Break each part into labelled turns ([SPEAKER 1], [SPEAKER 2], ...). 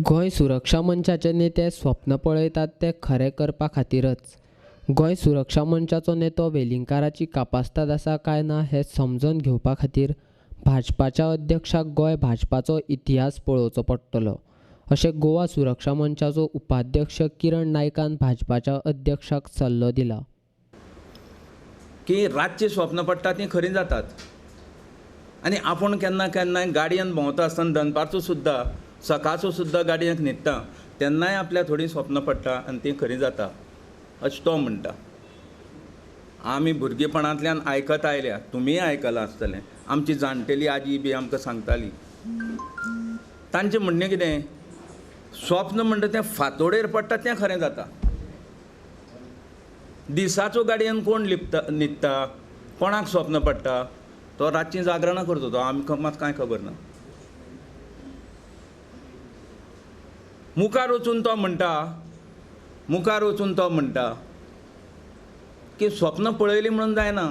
[SPEAKER 1] गोंय सुरक्षा मंचाचे नेते स्वप्न पळयतात ते खरें करपा खातीरच. गोंय सुरक्षा मंचाचो नेतो वेलिंगकाराची कापास्ताद आसा काय ना हें समजून घेवपा खातीर भाजपाच्या अध्यक्षाक गोंय भाजपाचो इतिहास पळोवचो पडटलो, अशें गोवा सुरक्षा मंचाचो उपाध्यक्ष किरण नायकान भाजपाच्या अध्यक्षाक सल्लो दिला.
[SPEAKER 2] की रातची स्वप्न पडटा ती खरी जातात. आनी आपूण केन्ना केन्नाय गाडयेन भोंवता आसतना दनपारचो सुद्दां सकाळचो सुद्दां गाडयेक न्हिदता तेन्नाय आपल्या थोडी स्वप्न पडटा आनी ती खरी जाता अशें तो म्हणटा. आमी भुरगेपणांतल्यान आयकत आयल्या, तुमीय आयकलां आसतलें, आमची जाणटेली आजी बी आमकां सांगताली. तांचें म्हणणें कितें, स्वप्न म्हणटा तें फांतोडेर पडटा तें खरें जाता. दिसाचो गाडयेन कोण न्हिदता, कोणाक स्वप्न पडटा, तो रातची जागरणां करता, तो आमकां मात कांय खबर ना. मुखार वचून तो म्हणटा की स्वप्न पळयली म्हणून जायना,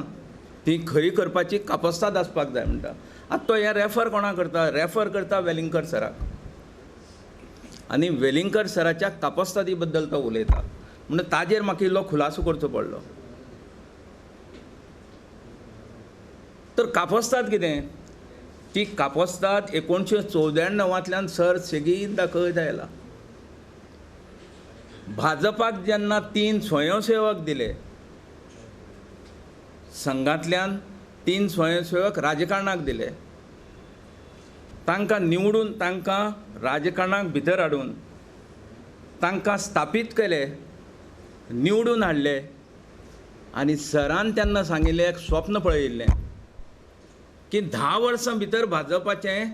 [SPEAKER 2] ती खरी करपाची कापास्ताद आसपाक जाय म्हणटा. आतां तो हें रेफर कोणाक करता वेलिंगकर सराक. आनी वेलिंगकर सराच्या कापास्तादी बद्दल तो उलयता म्हणून ताजेर म्हाका इल्लो खुलासो करचो पडलो. तर कापास्ताद कितें, ती कापास्ताद 1994 सर सेगीत दाखयत आयला. भाजपाक जेन्ना 3 स्वयंसेवक दिले, संघांतल्यान 3 स्वयंसेवक राजकारणाक दिले, तांकां निवडून तांकां राजकारणाक भितर हाडून तांकां स्थापीत केले, निवडून हाडले. आनी सरान तेन्ना सांगिल्लें, एक स्वप्न पळयिल्लें की 10 वर्सां भितर भाजपाचें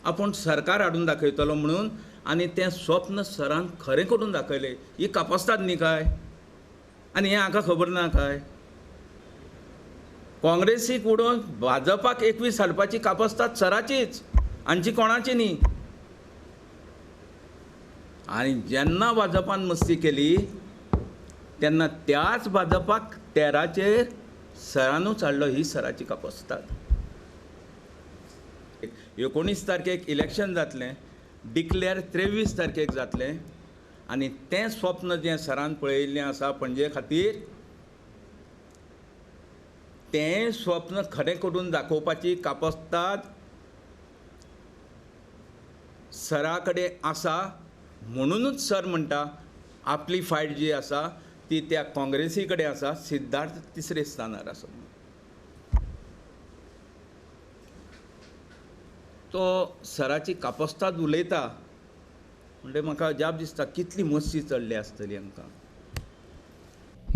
[SPEAKER 2] आपूण सरकार हाडून दाखयतलो म्हणून. आनी तें स्वप्न सरान खरें करून दाखयलें. ही कापास्ताद न्ही काय, आनी हें हाका खबर ना काय. काँग्रेसीक उडोवन भाजपाक 21 हाडपाची कापास्ताद सराचीच, हांची कोणाची न्ही. आनी जेन्ना भाजपान मस्ती केली तेन्ना त्याच भाजपाक 13चेर सरानूच हाडलो. ही सराची कापास्ताद. 19 तारखेक इलेक्शन जातलें, डिक्लेअर 23 तारखेक जातलें. आनी तें स्वप्न जें सरान पळयिल्लें आसा पणजे खातीर, तें स्वप्न खरें करून दाखोवपाची कापास्ताद सरा कडेन आसा. म्हणूनच सर म्हणटा आपली फायट जी आसा ती त्या काँग्रेसी कडेन आसा, सिद्धार्थ 3रे स्थानार आसा. तो सराची कापास्ताद उलयता म्हणजे म्हाका अजाप दिसता कितली मस्ती चडली आसतली हांकां.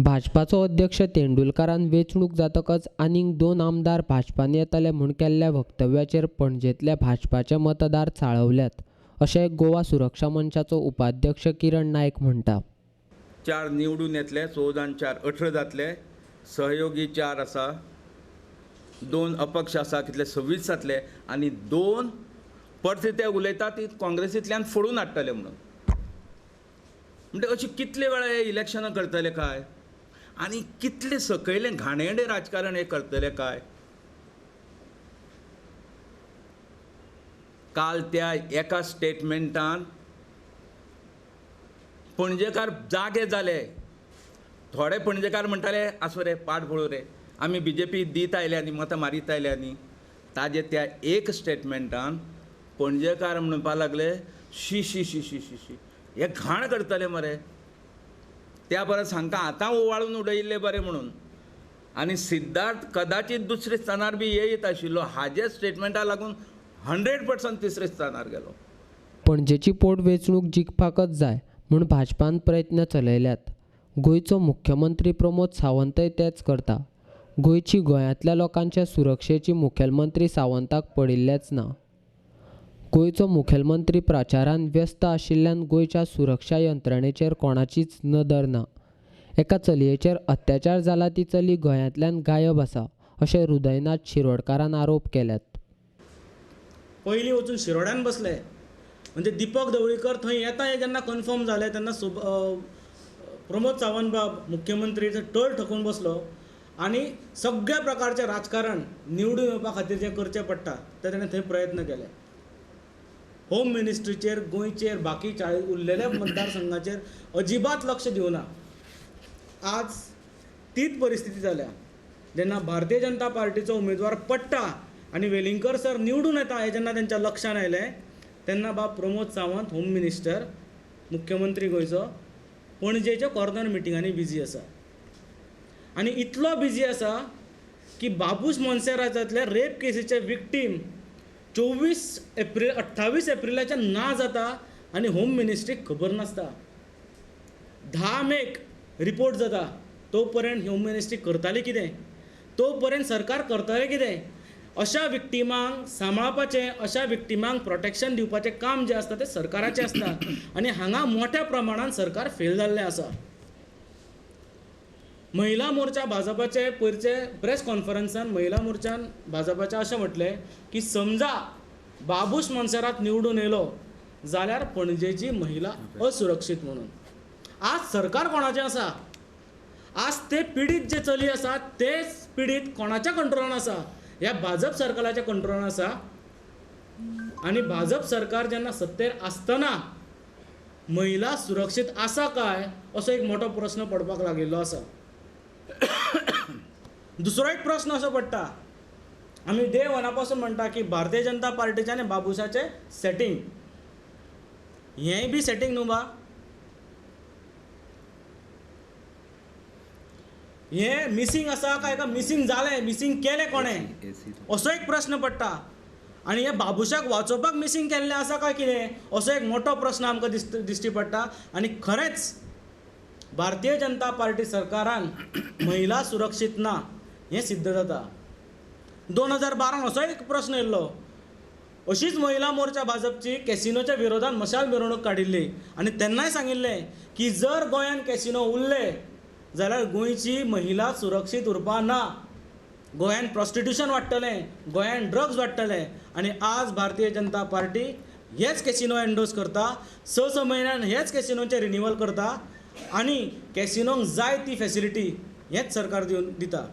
[SPEAKER 1] भाजपाचो अध्यक्ष तेंडुलकरान वेंचणूक जातकच आनीक 2 आमदार भाजपान येतले म्हूण केल्ल्या वक्तव्याचेर पणजेंतले भाजपाचे मतदार चाळवल्यात, अशें गोवा सुरक्षा मंचाचो उपाध्यक्ष किरण नायक म्हणटा.
[SPEAKER 2] 4 निवडून येतले, 14 आनी 4 18 जातले, सहयोगी 4 आसा, 2 अपक्ष आसा, कितले 26 जातले. आनी 2 परते ते उलयता ती काँग्रेसींतल्यान फोडून हाडटले म्हणून. म्हणजे अशी कितले वेळा हे इलेक्शनां करतले काय, आनी कितले सकयलें घाणेरडें राजकारण हे करतले काय. काल त्या एका स्टेटमेंटान पणजेकार जागे जाले. थोडे पणजेकार म्हणटाले आसूं रे, पाट पळोव रे, आमी BJP दीत आयल्यांनी, मतां मारीत आयल्यांनी. ताजे त्या एक स्टेटमेंटान पणजेकार म्हणपा लागले, शी शी शी शी शी शी हे घाण करतले मरे, त्या परस हांकां आतां ओवाळून उडयिल्ले बरें म्हणून. आनी सिद्धार्थ कदाचित 2रे स्थानार बी येयत आशिल्लो. हाजे स्टेटमेंटाक लागून 100% 3रे स्थानार गेलो.
[SPEAKER 1] पणजेची पोटवेंचणूक जिखपाकच जाय म्हूण भाजपान प्रयत्न चलयल्यात. गोंयचो मुख्यमंत्री प्रमोद सावंतय तेंच करता. गोंयची गोंयांतल्या लोकांच्या सुरक्षेची मुखेलमंत्री सावंताक पडिल्लेच ना. गोंयचो मुखेलमंत्री प्रचारान व्यस्त आशिल्ल्यान गोंयच्या सुरक्षा यंत्रणेचेर कोणाचीच नदर ना. एका चलयेचेर अत्याचार जाला ती चली गोंयांतल्यान गायब आसा, अशें हृदयनाथ शिरोडकारान आरोप केल्यात.
[SPEAKER 3] पयलीं वचून शिरोड्यान बसले, म्हणजे दीपक ढवळीकर थंय येता हें जेन्ना कन्फर्म जालें तेन्ना प्रमोद सावंत बाब मुख्यमंत्रीचो टोल ठोकून बसलो. आनी सगळ्या प्रकारचें राजकारण निवडून येवपा खातीर जें करचें पडटा तें ताणें थंय प्रयत्न केले. होम मिनिस्ट्रीचेर गोंयचेर बाकी 40 उरलेल्या मतदारसंघाचेर अजिबात लक्ष दिवना. आज तीच परिस्थिती जाल्या. जेन्ना भारतीय जनता पार्टीचो उमेदवार पडटा आनी वेलिंगकर सर निवडून येता हें जेन्ना तेंच्या लक्षान आयलें तेन्ना बाब प्रमोद सावंत होम मिनिस्टर मुख्यमंत्री गोंयचो पणजेच्या कॉर्नर मिटिंगांनी बिजी आसा. आनी इतलो बिजी आसा की बाबूश मोन्सेरातांतले रेप केसीचे विक्टीम 28 एप्रिलाच्या ना जाता आनी होम मिनिस्ट्रीक खबर नासता. 10 मेक रिपोर्ट जाता. तो पर्यंत होम मिनिस्ट्री करताली कितें? तो पर्यंत सरकार करतालें कितें? अशा विक्टिमांक सांबाळपाचें, अशा विक्टिमांक प्रोटेक्शन दिवपाचें काम जें आसता तें सरकाराचें आसता. आनी हांगा मोठ्या प्रमाणांत सरकार फेल जाल्लें आसा. महिला मोर्चा भाजपाचे पयरचे प्रेस कॉन्फरन्सान महिला मोर्चान भाजपाचे अशें म्हटलें की समजा बाबूश मोन्सेरात निवडून येयलो जाल्यार पणजेची महिला असुरक्षीत म्हणून. आज सरकार कोणाचें आसा? आज ते पिडीत जे चली आसा तेच पिडीत कोणाच्या कंट्रोलान आसा? ह्या भाजप सरकाराच्या कंट्रोलान आसा. आनी भाजप सरकार जेन्ना सत्तेर आसतना महिला सुरक्षीत आसा काय असो एक मोठो प्रश्न पडपाक लागिल्लो आसा. दुसरो एक प्रश्न असो पडटा. आमी डे वना पासून म्हणटा की भारतीय जनता पार्टीचे आनी बाबुशाचे सेटींग. हेंय बी सेटींग न्हू बा? हे मिसींग आसा काय का मिसींग जालें, मिसींग केलें कोणें असो एक प्रश्न पडटा. आनी हे बाबुशाक वाचोवपाक मिसींग केल्लें आसा काय कितें असो एक मोठो प्रश्न आमकां दिश्टी पडटा. आनी खरेंच भारतीय जनता पार्टी सरकारान महिला सुरक्षीत ना हें सिद्ध जाता. 2012 असो एक प्रश्न येयल्लो. अशीच महिला मोर्चा भाजपची कॅसिनोच्या विरोधात मशाल मिरवणूक काडिल्ली आनी तेन्नाय सांगिल्लें की जर गोंयांत कॅसिनो उरले जाल्यार गोंयची महिला सुरक्षीत उरपा ना. गोंयांत प्रॉस्टिट्यूशन वाडटलें, गोंयांत ड्रग्स वाडटले. आनी आज भारतीय जनता पार्टी हेच कॅसिनो एंडोर्स करता. 6 म्हयन्यान हेच कॅसिनोचें रिन्युवल करता आनी कॅसिनोंक जाय ती फॅसिलिटी हेच सरकार दिता.